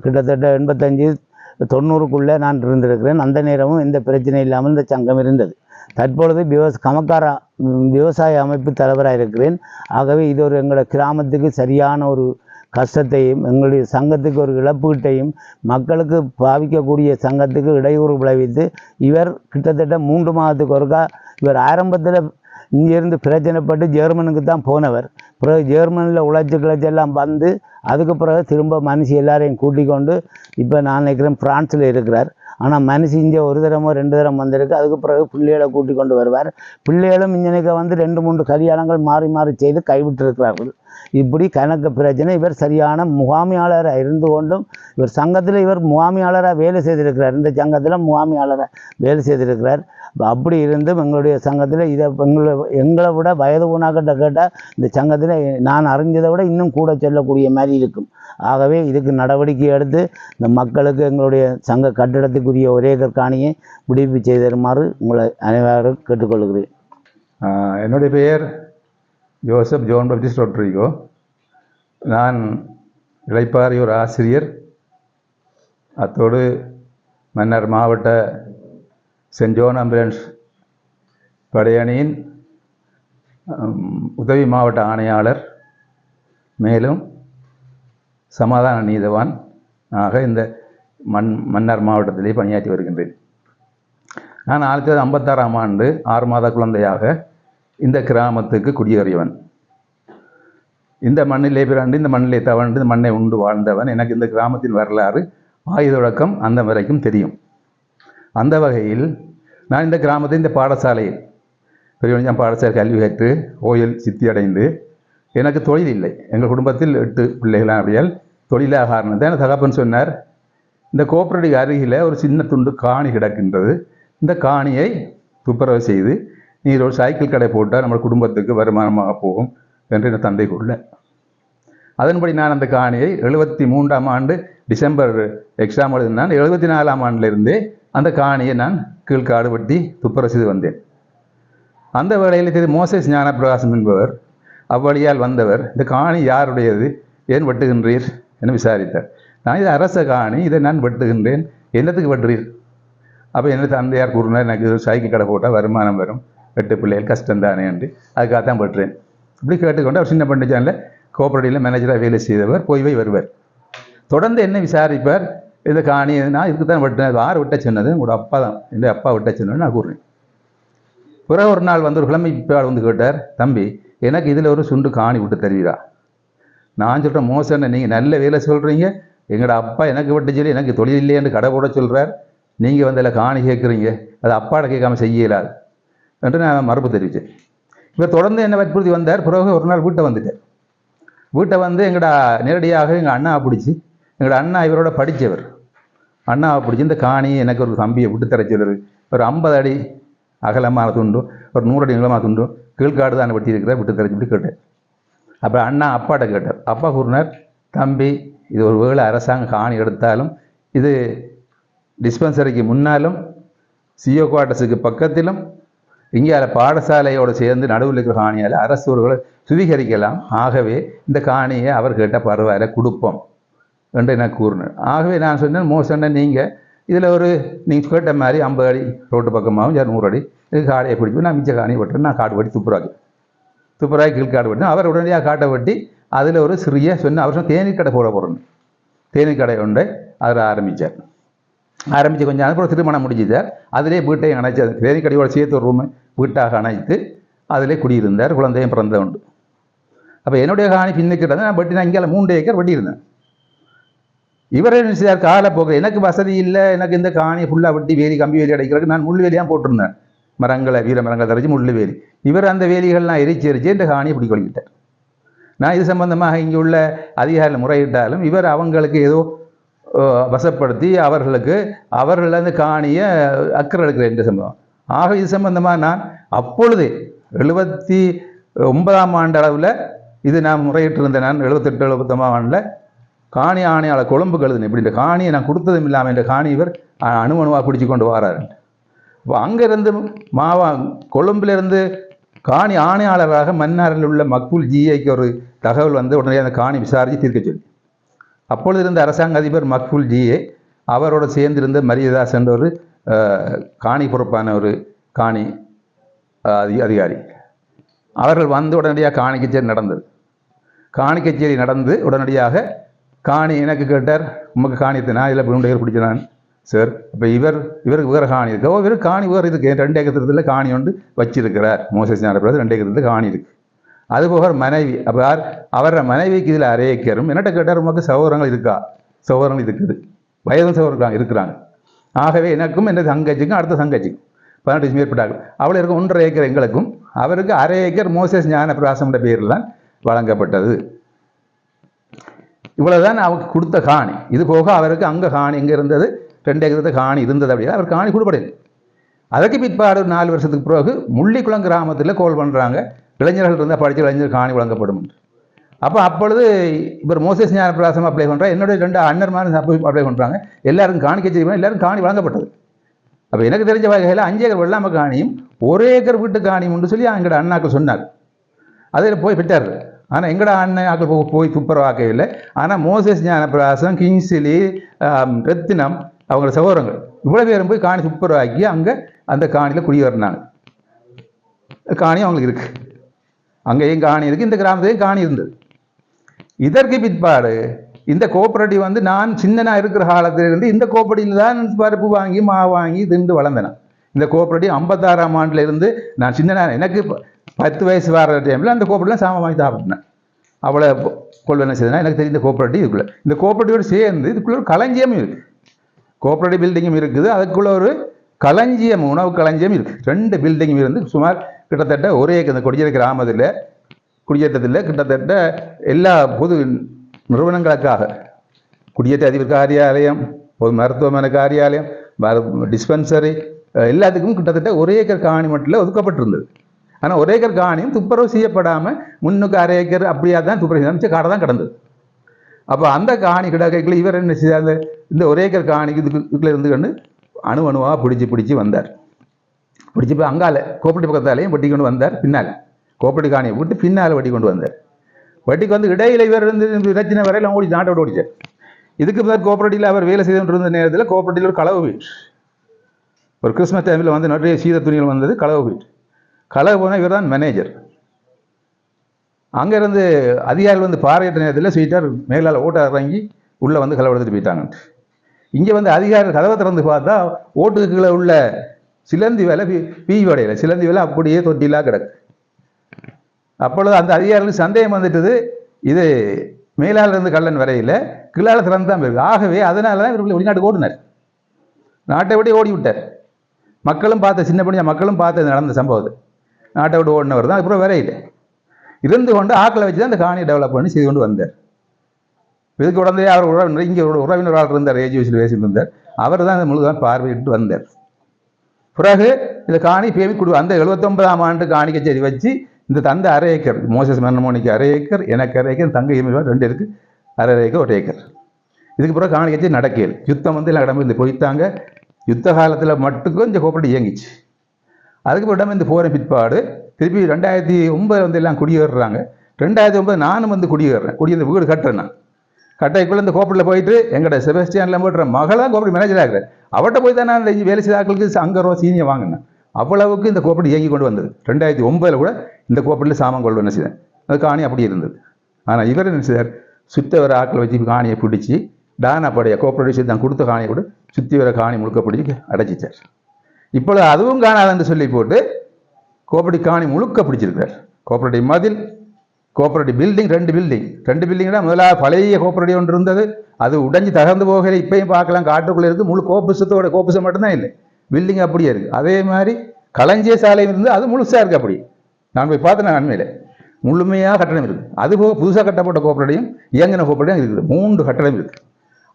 கிட்டத்தட்ட 85-90க்குள்ளே நான் இருந்திருக்கிறேன். அந்த நேரமும் எந்த பிரச்சனை இல்லாமல் இந்த சங்கம் இருந்தது. தற்பொழுது கமக்காரா விவசாய அமைப்பு தலைவராக இருக்கிறேன். ஆகவே இது ஒரு எங்களோட கிராமத்துக்கு சரியான ஒரு கஷ்டத்தையும், எங்களுடைய சங்கத்துக்கு ஒரு இழப்பீட்டையும், மக்களுக்கு பாவிக்கக்கூடிய சங்கத்துக்கு இடையூறு விளைவித்து இவர் கிட்டத்தட்ட 3 மாதத்துக்கு ஒருக்கா இவர் ஆரம்பத்தில் இங்கேருந்து பிரச்சனைப்பட்டு ஜெர்மனுக்கு தான் போனவர். பிறகு ஜெர்மனியில் உழைச்செல்லாம் வந்து அதுக்கு பிறகு திரும்ப மனுஷி எல்லாரையும் கூட்டிக் கொண்டு இப்போ நான் நினைக்கிறேன் பிரான்ஸில் இருக்கிறார். ஆனால் மனுஷி இங்கே ஒரு தரமோ 2 தரம் வந்திருக்கு. அதுக்கு பிறகு பிள்ளைகளை கூட்டிக் கொண்டு வருவார். பிள்ளைகளும் இங்கனைக்கு வந்து 2-3 கல்யாணங்கள் மாறி மாறி செய்து கைவிட்டிருக்கிறார்கள். இப்படி கணக்கு பிரச்சனை. இவர் சரியான முகாமையாளராக இருந்து கொண்டும் இவர் சங்கத்தில் இவர் முகாமையாளராக வேலை செய்திருக்கிறார். இந்த சங்கத்தில் முகாமையாளராக வேலை செய்திருக்கிறார். அப்படி இருந்தும் எங்களுடைய சங்கத்தில் இதை எங்களை விட வயது ஊனாக்கிட்ட கேட்டால் இந்த சங்கத்தில் நான் அறிஞ்சதை விட இன்னும் கூட சொல்லக்கூடிய மாதிரி இருக்கும். ஆகவே இதுக்கு நடவடிக்கை எடுத்து இந்த மக்களுக்கு எங்களுடைய சங்க கட்டிடத்துக்குரிய ஒரே காணியை விடுவிப்பு செய்து தருமாறு உங்களை அனைவரும் கேட்டுக்கொள்கிறேன். என்னுடைய பெயர் ஜோசப் ஜோன் பப்டிஸ்ட் ரொட்ரிகோ. நான் இளைப்பாறியோர் ஆசிரியர். அத்தோடு மன்னர் மாவட்ட சென்ட் ஜோன் ஆம்புலன்ஸ் படையணியின் உதவி மாவட்ட ஆணையாளர், மேலும் சமாதான நீதவான் ஆக இந்த மன்னர் மாவட்டத்திலே பணியாற்றி வருகின்றேன். நான் 1956ஆம் ஆண்டு 6 மாத குழந்தையாக இந்த கிராமத்துக்கு குடியேறியவன். இந்த மண்ணிலே பிறந்து இந்த மண்ணிலே தவழ்ந்து இந்த மண்ணை உண்டு வாழ்ந்தவன். எனக்கு இந்த கிராமத்தின் வரலாறு ஆயுதொடக்கம் அந்த வரைக்கும் தெரியும். அந்த வகையில் நான் இந்த கிராமத்தில் இந்த பாடசாலையில் பெரியவன் பாடசாலை கல்வி கற்று ஓயில் சித்தி அடைந்து எனக்கு தொழில் இல்லை. எங்கள் குடும்பத்தில் 8 பிள்ளைகளான அப்படியால் தொழிலாக காரணத்தை எனக்கு தகப்பன் சொன்னார், இந்த கோப்பரேட்டிவ் அருகில் ஒரு சின்ன துண்டு காணி கிடக்கின்றது, இந்த காணியை துப்புரவு செய்து நீர் ஒரு சைக்கிள் கடை போட்டால் நம்ம குடும்பத்துக்கு வருமானமாக போகும் என்று என் தந்தை கூறல. அதன்படி நான் அந்த காணியை 73ஆம் ஆண்டு டிசம்பர் எக்ஸாம் எழுதினான். 74ஆம் ஆண்டிலிருந்தே அந்த காணியை நான் கீழ்காடு வெட்டி துப்புரவு செய்து வந்தேன். அந்த வேளையில் திரு மோசஸ் ஞானப்பிரகாசம் என்பவர் அவ்வழியால் வந்தவர், இந்த காணி யாருடையது, ஏன் வெட்டுகின்றீர் என விசாரித்தார். நான் இது அரச காணி, இதை நான் வெட்டுகின்றேன், என்னத்துக்கு வெட்டுறீர்? அப்போ என்ன தந்தையார் கூறினார், எனக்கு சைக்கிள் கடை போட்டால் வருமானம் வரும், 8 பிள்ளைகள் கஷ்டம்தானே என்று, அதுக்காகத்தான் வெட்டுறேன். இப்படி கேட்டுக்கொண்டு அவர் சின்ன பண்டிச்சானில் கோஆபரேட்டிவில் மேனேஜராக வேலை செய்தவர், போய் வருவார். தொடர்ந்து என்ன விசாரிப்பார், இந்த காணி நான் இதுக்கு தான் வெட்டினேன், யார் விட்ட சொன்னது, உங்களோட அப்பா தான், என் அப்பா விட்ட சொன்னது நான் கூறுறேன். பிறகு ஒரு நாள் வந்து ஒரு கிழமை இப்போ வந்து கேட்டார், தம்பி எனக்கு இதில் ஒரு சுண்டு காணி விட்டு தருவீரா? நான் சொல்கிறேன், மோசன்னு நீங்கள் நல்ல வேலை சொல்கிறீங்க, எங்களோட அப்பா எனக்கு விட்டு சொல்லி எனக்கு தொழில் இல்லையென்று கடை போட சொல்கிறார், நீங்கள் வந்து அதில் காணி கேட்குறீங்க, அது அப்பாட கேட்காம செய்ய இயலாது என்று நான் மறுப்பு தெரிவித்தேன். இவர் தொடர்ந்து என்ன வற்புறுத்தி வந்தார். பிறகு ஒரு நாள் வீட்டை வந்துட்டார். வீட்டை வந்து எங்களோட நேரடியாக எங்கள் அண்ணாவை பிடிச்சி, எங்களோட அண்ணா இவரோட படித்தவர், அண்ணாவை பிடிச்சி இந்த காணி எனக்கு ஒரு தம்பியை விட்டு தர சொல்லுறது, ஒரு 50 அடி அகலமான துண்டும் ஒரு 100 அடி நீளமாக துண்டும் கீழ்காடு தான் வெட்டி இருக்கிற விட்டு தர சொல்லி கேட்டார். அப்போ அண்ணா அப்பாட்ட கேட்டார். அப்பா கூறினார், தம்பி இது ஒரு வேளை அரசாங்கம் காணி எடுத்தாலும் இது டிஸ்பென்சரிக்கு முன்னாலும் சிஓ குவார்ட்டர்ஸுக்கு பக்கத்திலும் இங்கே பாடசாலையோடு சேர்ந்து நடுவில் இருக்கிற காணியால் அரசு ஒருகளை சுவீகரிக்கலாம். ஆகவே இந்த காணியை அவர் கேட்ட பரவாயில்ல கொடுப்போம் என்று எனக்கு கூறினார். ஆகவே நான் சொன்னேன், மோசம்னா நீங்கள் இதில் ஒரு நீங்கள் கேட்ட மாதிரி 50 அடி ரோட்டு பக்கமாகவும் 100 அடி இது காடையை பிடிச்சி நான் மிச்ச காணியை வெட்டுறேன், நான் காடு வெட்டி துப்புராக்கி கீழ்காடு வெட்டினேன். அவர் உடனடியாக காட்டை வெட்டி அதில் ஒரு சிறிய சொன்ன அவர் தேநீர் கடை போட போகிறேன். தேநீர் கடை ஒன்றை அதில் ஆரம்பித்து கொஞ்சம் அதுக்கப்புறம் திருமணம் முடிஞ்சுதார். அதிலே வீட்டை அணைச்சி தேநீர் கடையோடு சேர்த்து ஒரு ரூம் வீட்டாக அணைத்து அதிலே குடியிருந்தார். குழந்தையும் பிறந்த உண்டு. அப்போ என்னுடைய காணி பின்னுக்கிட்டது நான் வெட்டி, நான் இங்கே 3 ஏக்கர் வெட்டியிருந்தேன். இவரே நினைச்சார் காலப்போக்கில் எனக்கு வசதி இல்லை, எனக்கு இந்த காணியை ஃபுல்லாக வெட்டி வேலி கம்பி வேலி அடைக்கிறதுக்கு நான் முள் வேலியாக போட்டிருந்தேன், மரங்களை வீர மரங்களை தரைச்சி முள் வேலி. இவர் அந்த வேலிகள்லாம் எரிச்சு இந்த காணியை பிடி கொள்கிட்டார். நான் இது சம்பந்தமாக இங்கே உள்ள அதிகாரிகள் முறையிட்டாலும் இவர் அவங்களுக்கு ஏதோ வசப்படுத்தி அவர்கள் அந்த காணியை அக்கறை எடுக்கிற இந்த சம்பவம். ஆக இது சம்பந்தமாக நான் அப்பொழுதே 79ஆம் ஆண்டு அளவில் இது நான் முறையிட்டிருந்தேன். நான் 78 79ஆம் ஆண்டில் காணி ஆணையாளர் கொழும்புக்கு எழுதுனேன். இப்படி இந்த காணியை நான் கொடுத்ததும் இல்லாமல் இந்த காணி இவர் அணுவணுவாக பிடிச்சி கொண்டு வராரு. இப்போ அங்கேருந்து கொழும்பிலிருந்து காணி ஆணையாளராக மன்னாரில் உள்ள மக்பூல் ஜிஐக்கு ஒரு தகவல் வந்து உடனே அந்த காணி விசாரித்து தீர்க்க சொல்லி, அப்பொழுது இருந்த அரசாங்க அதிபர் மக்பூல் ஜிஏ அவரோட சேர்ந்திருந்த மரியதாஸ் என்ற ஒரு காணி பொறுப்பான ஒரு காணி அதிகாரி அவர்கள் வந்து உடனடியாக காணி கச்சேரி நடந்தது. காணி கச்சேரி நடந்து உடனடியாக காணி எனக்கு கேட்டார், உமக்கு காணி நான் இதில் புண்டுகர் பிடிச்சினான் சார். இப்போ இவருக்கு வேறு காணி இருக்கு. இவர் காணி வேறு இருக்கு. 2 ஏக்கத்தில் காணி ஒன்று வச்சிருக்கிறார். மோசஸ் ஞானப்பிரகாசம் 2 ஏக்கத்தில் காணி இருக்கு. அதுபோக மனைவி, அப்போ அவர மனைவிக்கு இதில் அரை ஏக்கரும். என்னட்ட கேட்டார், உமக்கு சகோதரங்கள் இருக்கா? சகோதரங்கள் இருக்குது, வயதும் சகோதரர்கள் இருக்கிறாங்க. ஆகவே எனக்கும் என் தங்கச்சிக்கும் அடுத்த தங்கச்சிக்கும் 18 மேற்பட்டார்கள். அவள் இருக்கும் 1.5 ஏக்கர் எங்களுக்கும், அவருக்கு அரை ஏக்கர் மோசஸ் ஞானப்பிரகாசம் பேரில் தான் வழங்கப்பட்டது. இவ்வளவுதான் அவருக்கு கொடுத்த காணி. இது போக அவருக்கு அங்கே காணி எங்கே இருந்தது, 2 ஏக்கர் காணி இருந்தது. அப்படின்னா அவர் காணி கொடுப்படையில்லை. அதற்கு பிற்பாடு 4 வருஷத்துக்கு பிறகு முள்ளிக்குளம் கிராமத்தில் கோல் பண்ணுறாங்க, இளைஞர்கள் இருந்தால் படித்த இளைஞர் காணி வழங்கப்படும் என்று. அப்பொழுது இவர் மோசஸ் ஞானப்பிரகாசம் அப்ளை பண்ணுறாங்க, என்னுடைய 2 அண்ணர்மாரும் அப்ளை பண்ணுறாங்க. எல்லாருக்கும் காணி கட்சி, எல்லாருக்கும் காணி வழங்கப்பட்டது. அப்போ எனக்கு தெரிஞ்ச வகையில் 5 ஏக்கர் வெள்ளாம காணியும் 1 ஏக்கர் வீட்டு காணியும் உண்டு சொல்லி எங்களோட அண்ணாக்கள் சொன்னார். அதில் போய் விட்டார். ஆனால் எங்களோட அண்ணாக்கள் போய் துப்புரவாக்கவில்லை. ஆனால் மோசஸ் ஞானப்பிரகாசம், கிங்ஸ்லி, ரத்தினம், அவங்களோட சகோதரங்கள் இவ்வளோ பேரும் போய் காணி துப்புரவாக்கி அங்கே அந்த காணியில் குடியேறினாங்க. காணி அவங்களுக்கு இருக்குது, அங்கேயும் காணி இருக்குது, இந்த கிராமத்தையும் காணி இருந்தது. இதற்கு பிற்பாடு இந்த கோஆபரேட்டிவ் வந்து நான் சின்னனாக இருக்கிற காலத்திலிருந்து இந்த கோஆபரேட்டிவில் தான் பருப்பு வாங்கி மாவு வாங்கி திண்டு வளர்ந்தேன். இந்த கோஆபரேட்டிவ் 56ஆம் ஆண்டில் இருந்து நான் சின்னனாக எனக்கு 10 வயசு வர டைமில் அந்த கோஆபரேட்டிவில் சாமான் வாங்கி சாப்பிட்டேன். அவ்வளோ கொள்வனை செய்தனா எனக்கு தெரிந்த கோஆபரேட்டிவ் இதுக்குள்ளே. இந்த கோஆபரேட்டிவோடு சேர்ந்து இதுக்குள்ளே ஒரு களஞ்சியமும் இருக்குது, கோஆபரேட்டிவ் பில்டிங்கும் இருக்குது, அதுக்குள்ளே ஒரு களஞ்சியம், உணவு களஞ்சியம் இருக்குது. 2 பில்டிங்கும் இருந்து சுமார் கிட்டத்தட்ட 1 ஏக்கர் இந்த கொடியேற கிராமத்தில் குடியேற்றத்தில் கிட்டத்தட்ட எல்லா பொது நிறுவனங்களுக்காக குடியேற்ற அதிபர் காரியாலயம், பொது மருத்துவமனை காரியாலயம், டிஸ்பென்சரி எல்லாத்துக்கும் கிட்டத்தட்ட 1 ஏக்கர் காணி மட்டும் ஒதுக்கப்பட்டிருந்தது. ஆனால் 1 ஏக்கர் காணியும் துப்புரவு செய்யப்படாமல் முன்னுக்கு அரை ஏக்கர் அப்படியா தான் துப்புரவு அமைச்ச காடை தான் கிடந்தது. அப்போ அந்த காணி கிடக்கைக்குள்ள இவர் என்ன செய்தார், இந்த 1 ஏக்கர் காணிக்கு இதுக்குள்ளே இருந்து கண்டு அணுவாக பிடிச்சி வந்தார். பிடிச்சி போய் அங்கால கோப்பட்டி பக்கத்தாலேயும் வட்டி கொண்டு வந்தார். பின்னால் கோப்பட்டி காணியை விட்டு பின்னால் வட்டி கொண்டு வந்தார். வட்டிக்கு வந்து இடையில இவர் இருந்து பிரச்சனை வரையில் ஓடி நாட்டோடு ஓடிச்சார். இதுக்கு பிறகு கோஆபரேட்டிவில் அவர் வேலை செய்து கொண்டிருந்த நேரத்தில் கோஆபரேட்டிவில் ஒரு களவு வீடு, ஒரு கிறிஸ்மஸ் டைமில் வந்து நிறைய சீத துணிகள் வந்தது, களவு வீடு. களவு போனால் இவர் தான் மேனேஜர். அங்கேருந்து அதிகாரிகள் வந்து பார்வையிட்ட நேரத்தில் ஸ்வீட்டார் மேலால் ஓட்ட இறங்கி உள்ளே வந்து களவு எடுத்துட்டு போயிட்டாங்க. இங்கே வந்து அதிகாரிகள் கதவை திறந்து பார்த்தா ஓட்டுக்குள்ளே உள்ள சிலந்தி வேலை பீவடையில் சிலந்தி வேலை அப்படியே தொட்டிலாக கிடக்கு. அப்பொழுது அந்த அதிகாரிகளுக்கு சந்தேகம் வந்துட்டது, இது மேலாலிருந்து கள்ளன் வரையில் கீழால் திறந்து தான் போயிருக்கு. ஆகவே அதனால தான் இவர்கள் வெளிநாட்டுக்கு ஓடினார், நாட்டை விட்டு ஓடி விட்டார். மக்களும் பார்த்த சின்ன பணியாக மக்களும் பார்த்து நடந்த சம்பவத்தை நாட்டை விட்டு ஓடினவர் தான். அப்புறம் வரையில் இருந்து கொண்டு ஆக்களை வச்சு தான் அந்த காணியை டெவலப் பண்ணி செய்து கொண்டு வந்தார். இதுக்கு உடனே அவர் உறவினர் இங்கே உறவினராக இருந்தார், ஏஜிஎஸ்ல பேசிட்டு இருந்தார். அவர் தான் முழுதான் பார்வையிட்டு வந்தார். பிறகு இந்த காணி பேமி கொடு அந்த 79ஆம் ஆண்டு காணி கச்சேரி வச்சு இந்த தந்தை அரை ஏக்கர், மோசஸ் மன்னமோனிக்கு அரை ஏக்கர், எனக்கு அரை ஏக்கர், தங்க 2 இருக்கு, அரை ஏக்கர் 1 ஏக்கர். இதுக்கு பிறகு காணி கச்சேரி நடக்கல. யுத்தம் வந்து எல்லாம் இடமே போய்த்தாங்க. யுத்த காலத்தில் மட்டுக்கும் இந்த கோஆபரேட்டிவ் இயங்கிச்சு. அதுக்கு பிறகு இடமே போகிற பிற்பாடு திருப்பி 2009 வந்து எல்லாம் குடியேறுறாங்க. 2009 நானும் வந்து குடியேறேன். குடியேற வீடு கட்டுறேன். நான் கட்டைக்குள்ளே இந்த கோஆபரேட்டில் போயிட்டு எங்கள்கிட்ட செபஸ்டியானில் போய்ட்டு மகளாக கோஆபரேட்டிவ் மேனேஜராக இருக்கிறேன். அவர்கிட்ட போய் தான் நான் வேலை செய்த ஆட்களுக்கு அங்கே சீனியை வாங்கினேன். அவ்வளவுக்கு இந்த கோஆபரேட்டிவ் இயங்கி கொண்டு வந்தது. 2009 கூட இந்த கோஆபரேட்டில் சாமான் கொள்வன செய்தேன். அது காணி அப்படி இருந்தது. ஆனால் இவர் என்ன செய்தார், சுற்றி வர ஆட்களை வச்சு காணியை பிடிச்சி டானாப்படைய கோஆபரேட்டிவ் தான் கொடுத்த காணியை கூட சுற்றி வர காணி முழுக்க பிடிச்சி அடைச்சிச்சார். இப்பொழுது அதுவும் காணாதுன்னு சொல்லி போட்டு கோஆபரேட்டிவ் காணி முழுக்க பிடிச்சிருக்கிறார். கோஆபரேட்டிவ் மதில், கோஆபரேட்டிவ் பில்டிங், 2 பில்டிங் தான் முதலாக பழைய கோஆபரேட்டிவ் ஒன்று இருந்தது. அது உடைஞ்சு தகர்ந்து போகல. இப்பயும் பார்க்கலாம், காட்டுக்குள்ளே இருக்குது. முழு கோப்புசம் மட்டும்தான் இல்லை, பில்டிங் அப்படியே இருக்குது. அதே மாதிரி களஞ்சிய சாலையும் இருந்து அது முழுசாக இருக்குது. அப்படி நான் போய் பார்த்தேன், நன்மையில் முழுமையாக கட்டணம் இருக்குது. அதுபோக புதுசாக கட்டப்பட்ட கோஆபரேட்டிவும் இயங்கின கோஆபரேட்டிவும் இருக்குது. 3 கட்டணம் இருக்குது.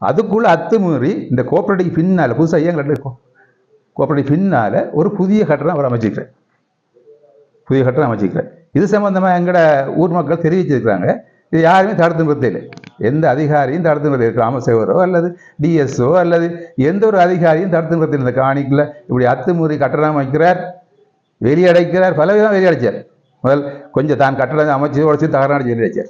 அதுக்குள்ள அத்துமீறி இந்த கோஆபரேட்டிவ் பின்னால் புதுசாக ஐயங்கள் கோஆபரேட்டிவ் பின்னால் ஒரு புதிய கட்டணம் அவர் அமைச்சிக்கிறேன். இது சம்பந்தமாக எங்களோட ஊர் மக்கள் தெரிவிச்சிருக்கிறாங்க. இது யாருமே தடுத்து நிறுத்தலை. எந்த அதிகாரியும் தடுத்து நிறுத்த, கிராம சேவரோ அல்லது டிஎஸ்ஓ அல்லது எந்த ஒரு அதிகாரியும் தடுத்து நிறுத்தலை. இந்த காணிக்குள்ள இப்படி அத்துமீறி கட்டணம் அமைக்கிறார், வெளியடைக்கிறார், பல விதம் வெளியடைச்சார். முதல் கொஞ்சம் தான் கட்டணம் அமைச்சு உடச்சி தகராறு வெளியடைச்சார்,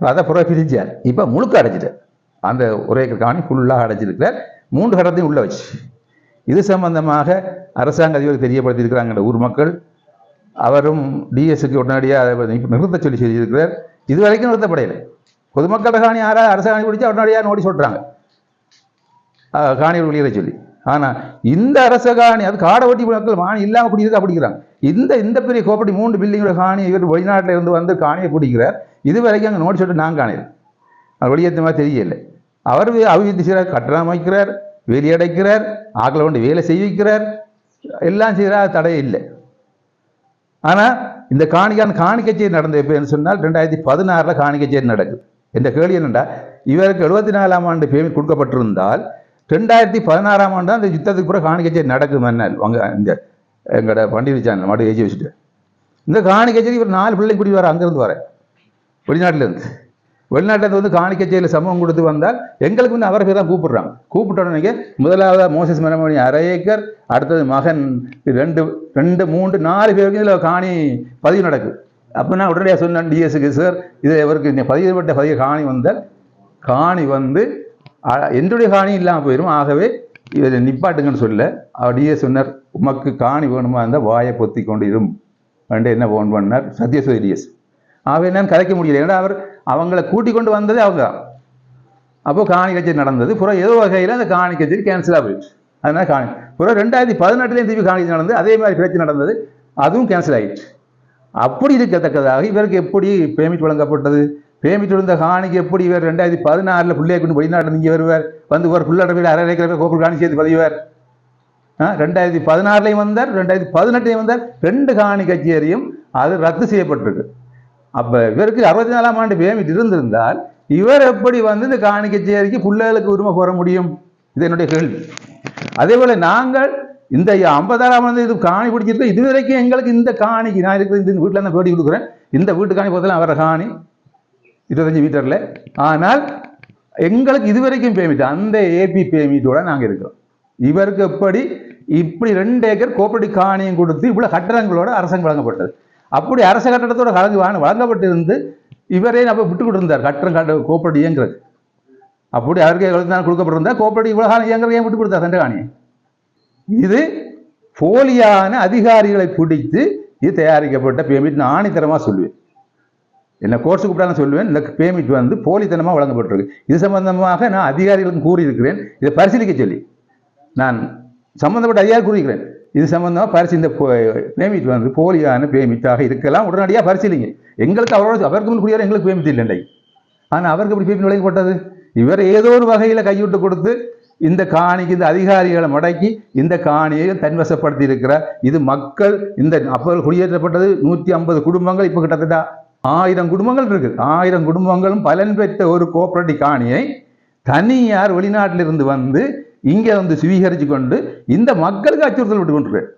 அதை புற பிரிச்சார். இப்போ முழுக்க அடைச்சிட்டார். அந்த ஒரே காணி ஃபுல்லாக அடைச்சிருக்கிறார். 3 கட்டத்தையும் உள்ள வச்சு. இது சம்பந்தமாக அரசாங்க அதிபருக்கு தெரியப்படுத்தியிருக்கிறாங்க ஊர் மக்கள். அவரும் டிஎஸ்க்கு உடனடியாக அதை நிறுத்த சொல்லி சொல்லியிருக்கிறார். இது வரைக்கும் நிறுத்தப்படையில்லை. பொதுமக்களோட காணி யாராவது அரசாங்கம் பிடிச்சி உடனடியாக நோட்டீஸ் சொல்கிறாங்க காணி வெளியேற சொல்லி. ஆனால் இந்த அரச காணி அது காடை ஒட்டி மக்கள் காணி இல்லாமல் குடியிருக்க அப்படிங்கிறாங்க. இந்த பெரிய கோப்படி 3 பில்டிங்கோட காணி இவர் வெளிநாட்டில் இருந்து வந்து காணியை பிடிக்கிறார். இது வரைக்கும் அங்கே நோட்டீஸ் சொல்லிட்டு நான் காணியில் அது வெளியேற்ற மாதிரி தெரியலை. அவர் அபிவிருத்தி செய்கிறார், கட்டணம் அமைக்கிறார், வெளியடைக்கிறார், ஆக்களை கொண்டு வேலை செய்விக்கிறார், எல்லாம் செய்கிறார், தடை இல்லை. ஆனால் இந்த காணி கச்சேரி நடந்த எப்போன்னு சொன்னால் 2016 காணி கச்சேரி நடக்குது. இந்த கேள்வி என்னென்னா, இவருக்கு 74ஆம் ஆண்டு பேமெண்ட் கொடுக்கப்பட்டிருந்தால் 2016ஆம் ஆண்டு அந்த யுத்தத்துக்கு பிறகு காணி கச்சேரி நடக்கும். என்ன அங்கே இந்த எங்களோட பண்டிகை சேனல் மட்டும் ஏற்றி வச்சுட்டு இந்த காணி கச்சேரி இவர் 4 பிள்ளைங்க கூட்டி வர, அங்கேருந்து வர வெளிநாட்டிலேருந்து வந்து காணி கச்சேரியில் சமூகம் கொடுத்து வந்தால் எங்களுக்கு வந்து அவரை பேர் தான் கூப்பிடுறாங்க. கூப்பிட்டோன்னே முதலாவது மோசஸ் மனமணி 1/2 ஏக்கர், அடுத்தது மகன் 2, 3, 4 பேருக்கு இதில் காணி பதிவு நடக்குது. அப்போ நான் உடனடியாக சொன்னேன் டிஎஸ்க்கு, சார் இது இவருக்கு பதிவு காணி வந்தால் காணி வந்து என்னுடைய காணி இல்லாமல் போயிடும், ஆகவே இதை நிப்பாட்டுங்கன்னு சொல்ல அவர் டிஎஸ் சொன்னார், உமக்கு காணி வேணுமா இருந்தால் வாயை பொத்தி கொண்டு இரும் என்ன போன் பண்ணார் சத்யசோதி டிஎஸ். ஆகவே நான் கதைக்க முடியல. ஏன்னா அவங்கள கூட்டிக் கொண்டு வந்தது அவங்க. அப்போ காணி கச்சேரி நடந்தது. புறம் ஏதோ வகையில் அந்த காணி கச்சேரி கேன்சலாக போயிடுச்சு. அதனால் காணி புறம் 2018 திருப்பி காணி கச்சேரி நடந்தது. அதே மாதிரி பிரச்சனை நடந்தது, அதுவும் கேன்சல் ஆகிடுச்சு. அப்படி இருக்கத்தக்கதாக இவருக்கு எப்படி பேமெண்ட் வழங்கப்பட்டது? பேமெண்ட் விழுந்த காணிக்கு எப்படி இவர் 2016 பிள்ளையை கொண்டு வெளிநாட்டில் இங்கே வருவார், வந்து ஒரு பிள்ளையோட வீடு 1/2 ஏக்கர் கோப்பூர் காணி சேர்த்து பதிவார். 2016 வந்தார், 2018 வந்தார். 2 காணி கச்சேரியும் அது ரத்து செய்யப்பட்டிருக்கு. அப்போ இவருக்கு 64ஆம் ஆண்டு பேமெண்ட் இருந்திருந்தால் இவர் எப்படி வந்து இந்த காணி கச்சேரிக்கு பிள்ளைகளுக்கு உரிமை கோர முடியும்? இது என்னுடைய கேள்வி. அதே போல நாங்கள் இந்த 56ஆம் ஆண்டு இது காணி பிடிச்சிருக்கோம். இதுவரைக்கும் எங்களுக்கு இந்த காணிக்கு நான் இருக்கிற இந்த வீட்டில் தான் பேட்டி கொடுக்குறேன். இந்த வீட்டு காணி பார்த்தலாம் அவரை காணி 25 மீட்டரில். ஆனால் எங்களுக்கு இதுவரைக்கும் பேமெண்ட் அந்த ஏபி பேமெண்ட்டோட நாங்கள் இருக்கிறோம். இவருக்கு எப்படி இப்படி 2 ஏக்கர் கோப்பரேட்டிவ் காணியம் கொடுத்து இவ்வளோ கட்டடங்களோட அரசாங்கம் வழங்கப்பட்டது. அப்படி அரச கட்டடத்தோட வழங்கப்பட்டிருந்து இவரே நம்ம விட்டு கொடுத்திருந்தார் கட்டடம் கோப்பரேட்டிவ் இயங்குறது. அப்படி அவருக்கு எவ்வளவு கொடுக்கப்பட்டிருந்தார் கோப்பரேட்டிவ் இவ்வளோ காலம் இயங்குறது ஏன் விட்டு கொடுத்தார் தண்டை காணியை? இது போலியான அதிகாரிகளை பிடித்து இது தயாரிக்கப்பட்ட பேமெண்ட். நான் ஆணித்தரமாக சொல்லுவேன், என்ன கோர்ஸுக்கு கூப்பிட்டாலும் சொல்லுவேன், இந்த பேமெண்ட் வந்து போலித்தனமாக வழங்கப்பட்டிருக்கு. இது சம்பந்தமாக நான் அதிகாரிகளுக்கும் கூறியிருக்கிறேன். இதை பரிசீலிக்க சொல்லி நான் சம்பந்தப்பட்ட அதிகாரி கூறியிருக்கிறேன். இது சம்பந்தமாக இந்த பேமெண்ட் வந்து போலியான பேமெண்ட்டாக இருக்கலாம், உடனடியாக பரிசீலிங்க. எங்களுக்கு அவருக்கு முன்கூடியவர் எங்களுக்கு பேமெண்ட் இல்லை. ஆனால் அவருக்கு எப்படி பேமெண்ட் வழங்கப்பட்டது? இவர் ஏதோ ஒரு வகையில் கைவிட்டு கொடுத்து இந்த காணிக்கு இந்த அதிகாரிகளை முடக்கி இந்த காணியை தன்வசப்படுத்தி இருக்கிறார். இது மக்கள் இந்த அப்போ குடியேற்றப்பட்டது 150 குடும்பங்கள், இப்போ கிட்டத்தட்ட 1000 குடும்பங்கள் இருக்குது. 1000 குடும்பங்களும் பலன் பெற்ற ஒரு கோஆபரேட்டிவ் காணியை தனியார் வெளிநாட்டிலிருந்து வந்து இங்கே வந்து சுவீகரித்து கொண்டு இந்த மக்களுக்கு அச்சுறுத்தல் விட்டு கொண்டிருக்கிறார்.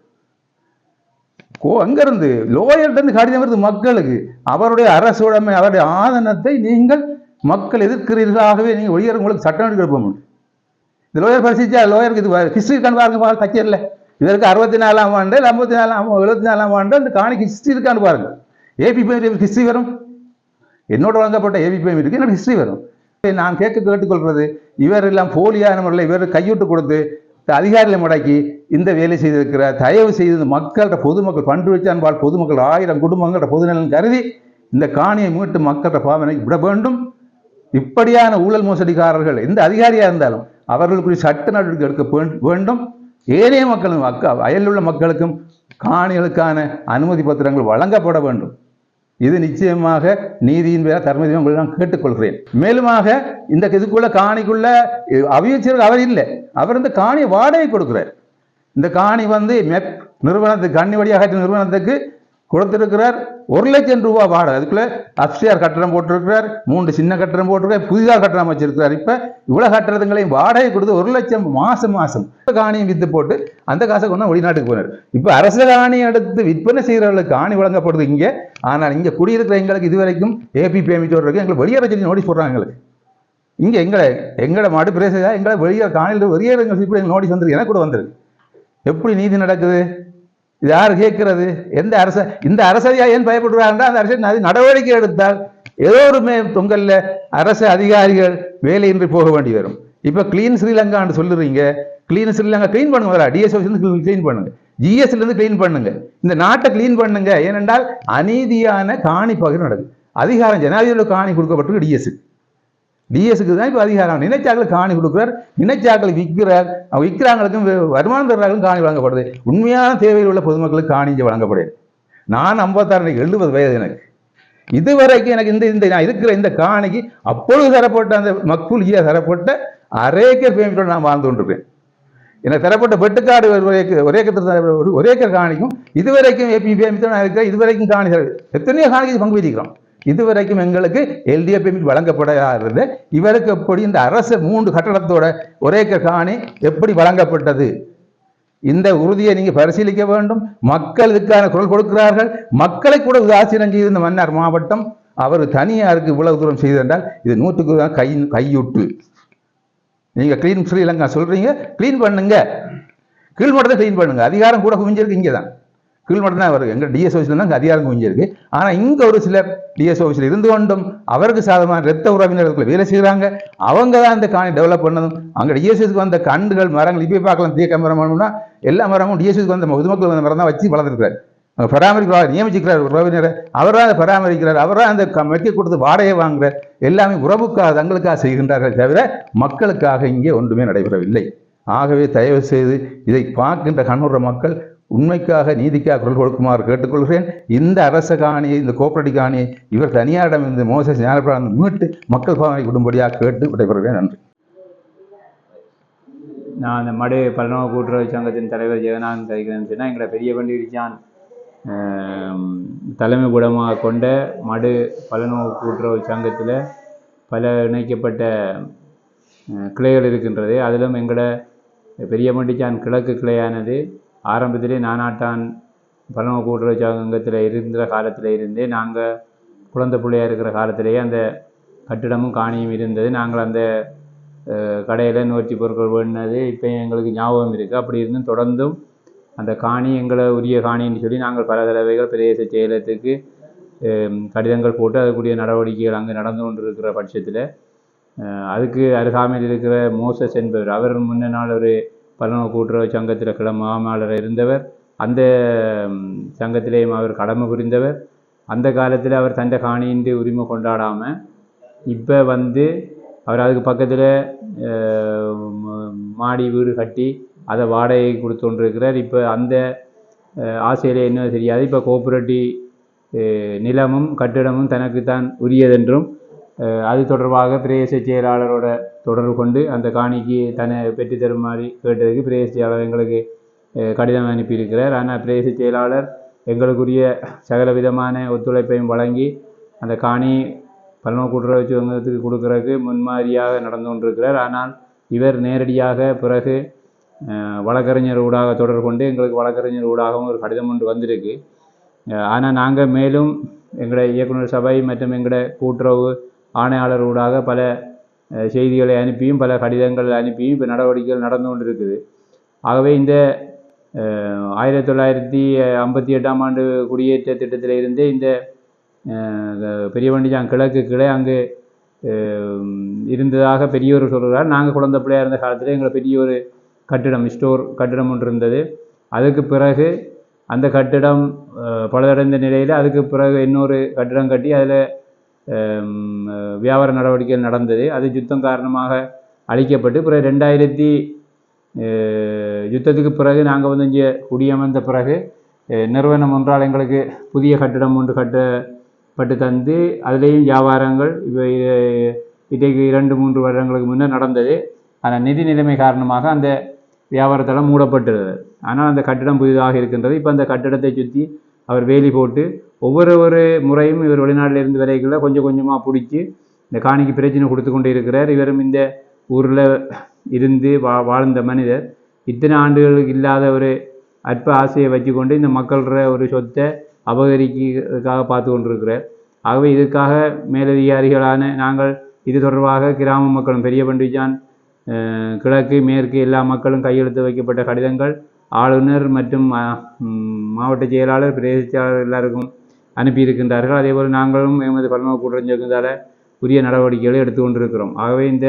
அங்கிருந்து லோயர்கிட்ட கடிதம் வருது மக்களுக்கு, அவருடைய அரசுடைமை அவருடைய ஆதனத்தை நீங்கள் மக்கள் எதிர்க்கிறீர்களாகவே நீங்கள் வெளியேற உங்களுக்கு சட்டம் எடுக்க. இந்த லோயர் பரிசிச்சா லோயருக்கு இது ஹிஸ்டரி இருக்கான்னு பாருங்க, கச்சேரியில் இதற்கு 64ஆம் ஆண்டு 74ஆம் ஆண்டு அந்த காணிக்கு ஹிஸ்டரி இருக்கான்னு பாருங்க. ஏபி பேமெண்ட் ஹிஸ்டரி வரும், என்னோட வழங்கப்பட்ட ஏபி பேமெண்ட்டுக்கு என்னோட ஹிஸ்டரி வரும். நான் கேட்டுக்கொள்வது, இவர் எல்லாம் போலியான முறையில் இவர் கையூட்டு கொடுத்து அதிகாரிகளை முடக்கி இந்த வேலை செய்திருக்கிறார். தயவு செய்து மக்கள்கிட்ட பொதுமக்கள் பண்டு வச்சான்பால் பொதுமக்கள் 1000 குடும்பங்களோட பொதுநலன் கருதி இந்த காணியை மீட்டு மக்கள்கிட்ட பாவனை விட வேண்டும். இப்படியான ஊழல் மோசடிக்காரர்கள் எந்த அதிகாரியாக இருந்தாலும் அவர்களுக்குரிய சட்ட நடவடிக்கை எடுக்க வேண்டும். ஏனைய மக்களும் அயலுள்ள மக்களுக்கும் காணிகளுக்கான அனுமதி பத்திரங்கள் வழங்கப்பட வேண்டும். இது நிச்சயமாக நீதியின் பேர தர்மதியும் நான் கேட்டுக்கொள்கிறேன். மேலுமாக இந்த இதுக்குள்ள காணிக்குள்ள அவியச்சர் அவர் இல்லை, அவர் இந்த காணியை வாடகை கொடுக்கிறார். இந்த காணி வந்து மெப் நிறுவனத்துக்கு கண்ணி வழியாக நிறுவனத்துக்கு கொடுத்திருக்கிறார். 1 லட்சம் ரூபாய் வாடகை. அதுக்குள்ள அப்ஸ்டேர் கட்டணம் போட்டிருக்கிறார், 3 சின்ன கட்டணம் போட்டிருக்கார், புதிதாக கட்டணம் வச்சிருக்கிறார். இப்ப இவ்வளவு கட்டுறதுங்களையும் வாடகை கொடுத்து 1 லட்சம் மாசம் காணியும் வித்து போட்டு அந்த காசை கொண்டு வெளிநாட்டுக்கு போனார். இப்ப அரச காணி எடுத்து விற்பனை செய்யறவர்களுக்கு காணி வழங்கப்படுது இங்க. ஆனால் இங்க குடியிருக்கிற எங்களுக்கு இதுவரைக்கும் APPM இருக்கு, எங்களுக்கு வெளியேற சொல்லி நோட்டீஸ் போடுறாங்க. எங்களுக்கு இங்க எங்களை மாடு பிரேசா எங்களை வெளியே காணியில் வெளியேறங்க இப்படி நோட்டீஸ் வந்துருக்கு, எனக்கு கூட வந்துருக்கு. எப்படி நீதி நடக்குது? இது யாரு கேட்கிறது? எந்த அரச இந்த அரசையா ஏன் பயப்படுறாங்கன்னா அந்த அரசு நடவடிக்கை எடுத்தால் ஏதோ ஒரு பொங்கல்ல அரசு அதிகாரிகள் வேலையின்றி போக வேண்டி வரும். இப்ப கிளீன் ஸ்ரீலங்கான்னு சொல்லுறீங்க, கிளீன் ஸ்ரீலங்கா கிளீன் பண்ணுங்க, DSO கிளீன் பண்ணுங்க, GSல இருந்து கிளீன் பண்ணுங்க, இந்த நாட்டை கிளீன் பண்ணுங்க. ஏனென்றால் அநீதியான காணி பகிர்வு நடக்குது. அதிகாரம் ஜனாதிபதியோட காணி கொடுக்கப்பட்டிருக்கு டிஎஸ்க்கு தான் இப்போ அதிகாரம். நினைச்சாக்களுக்கு காணி கொடுக்குறார், நினைச்சாக்கள் விற்கிறார், விற்கிறாங்களுக்கும் வருமானம் தர்றாங்களுக்கும் காணி வழங்கப்படுது. உண்மையான தேவையில் உள்ள பொதுமக்களுக்கு காணி வழங்கப்படுது. நான் 56 70 வயது எனக்கு. இதுவரைக்கும் எனக்கு இந்த நான் இருக்கிற இந்த காணிக்கு அப்பொழுது தரப்பட்ட அந்த மக்பூல் தரப்பட்ட 1/2 ஏக்கர் பேமெண்டோடு நான் வாழ்ந்து கொண்டிருப்பேன். எனக்கு தரப்பட்ட வெட்டுக்காடு ஒரே ஏக்கர் காணிக்கும் இதுவரைக்கும் APPM நான் இருக்கிறேன். இதுவரைக்கும் காணி எத்தனையோ காணிக்கு பங்கு வைக்கிறோம். இதுவரைக்கும் எங்களுக்கு LDA வழங்கப்படாது. இவருக்கு எப்படி இந்த அரசு 3 கட்டடத்தோட 1 ஏக்கர் காணி எப்படி வழங்கப்பட்டது? இந்த உறுதியை நீங்க பரிசீலிக்க வேண்டும். மக்கள் இதுக்கான குரல் கொடுக்கிறார்கள். மக்களை கூட உதாசீனம் செய்து இந்த மன்னார் மாவட்டம் அவர் தனியாருக்கு இவ்வளவு தூரம் செய்தால் இது 100க்கு தான் கையூட்டு. நீங்க கிளீன் ஸ்ரீலங்கா சொல்றீங்க, கிளீன் பண்ணுங்க, கீழ்மட்டத்தை கிளீன் பண்ணுங்க. அதிகாரம் கூட குவிஞ்சிருக்கு இங்கே தான், கீழ்மட்டம் தான் வருது. எங்க DSO ஆஃபீஸ்ல தான் அதிகாரம் குவிஞ்சிருக்கு. ஆனா இங்க ஒரு சிலர் DSO ஆஃபீஸ்ல இருந்து கொண்டும் அவருக்கு சாதகமான இரத்த உறவினர்களுக்குள்ள வேலை செய்யறாங்க. அவங்க தான் இந்த காணி டெவலப் பண்ணதும். அங்க DSOக்கு வந்த கண்டுகள் மரங்கள் இப்ப பார்க்கலாம், தீய மரம்னா எல்லா மரமும் DSOக்கு வந்த பொதுமக்கள் வந்த மரம் தான் வச்சு வளர்ந்துருக்காரு. பராமரிக்கிறார், நியமிச்சுக்கிறார் உறவினரை, அவர் தான் அதை பராமரிக்கிறார், அவர் தான் அந்த மெட்டி கொடுத்து வாடகை வாங்குறார். எல்லாமே உறவுக்காக தங்களுக்காக செய்கின்றார்கள் தவிர மக்களுக்காக இங்கே ஒன்றுமே நடைபெறவில்லை. ஆகவே தயவு செய்து இதை பார்க்கின்ற கண்ணுற மக்கள் உண்மைக்காக நீதிக்காக குரல் கொடுக்குமாறு கேட்டுக்கொள்கிறேன். இந்த அரச காணியை, இந்த கோஆபரேட்டிவ் காணியை இவர் தனியாரிடம் இந்த மோசஸ் ஞானப்பிரகாரம் மீட்டு மக்கள் பாவனை விடும்படியாக கேட்டு விடைபெறுகிறேன். நன்றி. நான் அந்த மடு பல்நோக்கு கூட்டுறவு சங்கத்தின் தலைவர் ஜெகநாதன் கதைக்கிறேன்னு சொன்னால், எங்களை பெரிய பண்டிகைச்சான் தலைமைக்கூடமாக கொண்ட மடு பல்நோக்கு கூட்டுறவு சங்கத்தில் பல இணைக்கப்பட்ட கிளைகள் இருக்கின்றது. அதிலும் எங்களோட பெரிய பண்டிச்சான் கிழக்கு கிளையானது ஆரம்பத்திலே நானாட்டான் பல்நோக்கு கூட்டுறவு சங்கத்தில் இருந்த காலத்தில் இருந்தே நாங்கள் குழந்தை பிள்ளையாக இருக்கிற காலத்திலேயே அந்த கட்டிடமும் காணியும் இருந்தது. நாங்கள் அந்த கடையில் நோர்த்தி பொருட்கள் வேணுனது இப்போ எங்களுக்கு ஞாபகம் இருக்குது. அப்படி இருந்தும் தொடர்ந்தும் அந்த காணி எங்களை உரிய காணின்னு சொல்லி நாங்கள் பல தடவைகள் பிரதேச செயலகத்துக்கு கடிதங்கள் போட்டு அதுக்குரிய நடவடிக்கைகள் அங்கே நடந்து கொண்டு இருக்கிற பட்சத்தில் அதுக்கு அருகாமையில் இருக்கிற மோசஸ் என்பவர், அவர் முன்ன நாள் ஒரு பல்நோக்கு கூட்டுறவு சங்கத்தில் மாமாளர் இருந்தவர். அந்த சங்கத்திலேயும் அவர் கடமை புரிந்தவர். அந்த காலத்தில் அவர் தண்டை காணியின்றி உரிமை கொண்டாடாமல் இப்போ அவர் அதுக்கு பக்கத்தில் மாடி வீடு கட்டி அதை வாடகை கொடுத்து கொண்டிருக்கிறார். இப்போ அந்த ஆசையில் என்ன தெரியாது. இப்போ கோஆபரேட்டிவ் நிலமும் கட்டிடமும் தனக்குத்தான் உரியதென்றும் அது தொடர்பாக பிரதேச செயலாளரோட தொடர்பு கொண்டு அந்த காணிக்கு தன்னை பெற்று தருமாறி கேட்டதுக்கு பிரதேச செயலாளர் எங்களுக்கு கடிதம் அனுப்பியிருக்கிறார். ஆனால் பிரதேச செயலாளர் எங்களுக்குரிய சகல விதமான ஒத்துழைப்பையும் வழங்கி அந்த காணி பல்நோக்கு கூட்டுறவு சங்கத்துக்கு கொடுக்கறதுக்கு முன்மாதிரியாக நடந்து கொண்டிருக்கிறார். ஆனால் இவர் நேரடியாக பிறகு வழக்கறிஞர் ஊடாக தொடர்பு கொண்டு எங்களுக்கு வழக்கறிஞர் ஊடாகவும் ஒரு கடிதம் ஒன்று வந்திருக்கு. ஆனால் நாங்கள் மேலும் எங்களுடைய இயக்குநர் சபை மற்றும் எங்களுடைய கூட்டுறவு ஆணையாளர் ஊடாக பல செய்திகளை அனுப்பியும் பல கடிதங்கள் அனுப்பியும் இப்போ நடவடிக்கைகள் நடந்து கொண்டு இருக்குது. ஆகவே இந்த 1958ஆம் ஆண்டு குடியேற்ற திட்டத்தில் இருந்தே இந்த பெரிய வண்டிச்சான் கிழக்கு கிளை அங்கு இருந்ததாக பெரியவர் சொல்கிறார். நாங்கள் குழந்தை பிள்ளையாக இருந்த காலத்தில் எங்களை பெரிய ஒரு கட்டிடம், ஸ்டோர் கட்டிடம் ஒன்று இருந்தது. அதுக்கு பிறகு அந்த கட்டிடம் பழுதடைந்த நிலையில் அதுக்கு பிறகு இன்னொரு கட்டிடம் கட்டி அதில் வியாபார நடவடிக்கைகள் நடந்தது. அது யுத்தம் காரணமாக அழிக்கப்பட்டு பிறகு 2000 யுத்தத்துக்கு பிறகு நாங்கள் இங்கே குடியமர்ந்த பிறகு நிறுவனம் ஒன்றால் எங்களுக்கு புதிய கட்டிடம் ஒன்று கட்டப்பட்டு தந்து அதிலேயும் வியாபாரங்கள் இன்றைக்கு 2-3 வருடங்களுக்கு முன்னர் நடந்தது. ஆனால் நிதி நிலைமை காரணமாக அந்த வியாபாரத்தெல்லாம் மூடப்பட்டுள்ளது. ஆனால் அந்த கட்டிடம் புதிதாக இருக்கின்றது. இப்போ அந்த கட்டிடத்தை சுற்றி அவர் வேலி போட்டு ஒவ்வொரு முறையும் இவர் வெளிநாட்டில் இருந்து வரைக்குள்ள கொஞ்சம் கொஞ்சமாக பிடிச்சி இந்த காணிக்கு பிரச்சனை கொடுத்து கொண்டு இருக்கிறார். இவரும் இந்த ஊரில் இருந்து வாழ்ந்த மனிதர் இத்தனை ஆண்டுகளுக்கு இல்லாத ஒரு அற்ப ஆசையை வச்சுக்கொண்டு இந்த மக்கள்ற ஒரு சொத்தை அபகரிக்கிறதுக்காக பார்த்து கொண்டிருக்கிறார். ஆகவே இதுக்காக மேலதிகாரிகளான நாங்கள் இது தொடர்பாக கிராம மக்களும் பெரிய பண்டிச்சான் கிழக்கு மேற்கு எல்லா மக்களும் கையெழுத்து வைக்கப்பட்ட கடிதங்கள் ஆளுநர் மற்றும் மாவட்ட செயலாளர் பிரதேச செயலாளர் எல்லாருக்கும் அனுப்பியிருக்கின்றார்கள். அதேபோல் நாங்களும் எமது பல்நோக்கு கூட்டமைப்பினரால் உரிய நடவடிக்கைகளை எடுத்துக்கொண்டிருக்கிறோம். ஆகவே இந்த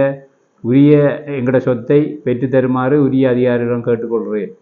உரிய எங்களோட சொத்தை பெற்று தருமாறு உரிய அதிகாரிகளிடம் கேட்டுக்கொள்கிறேன்.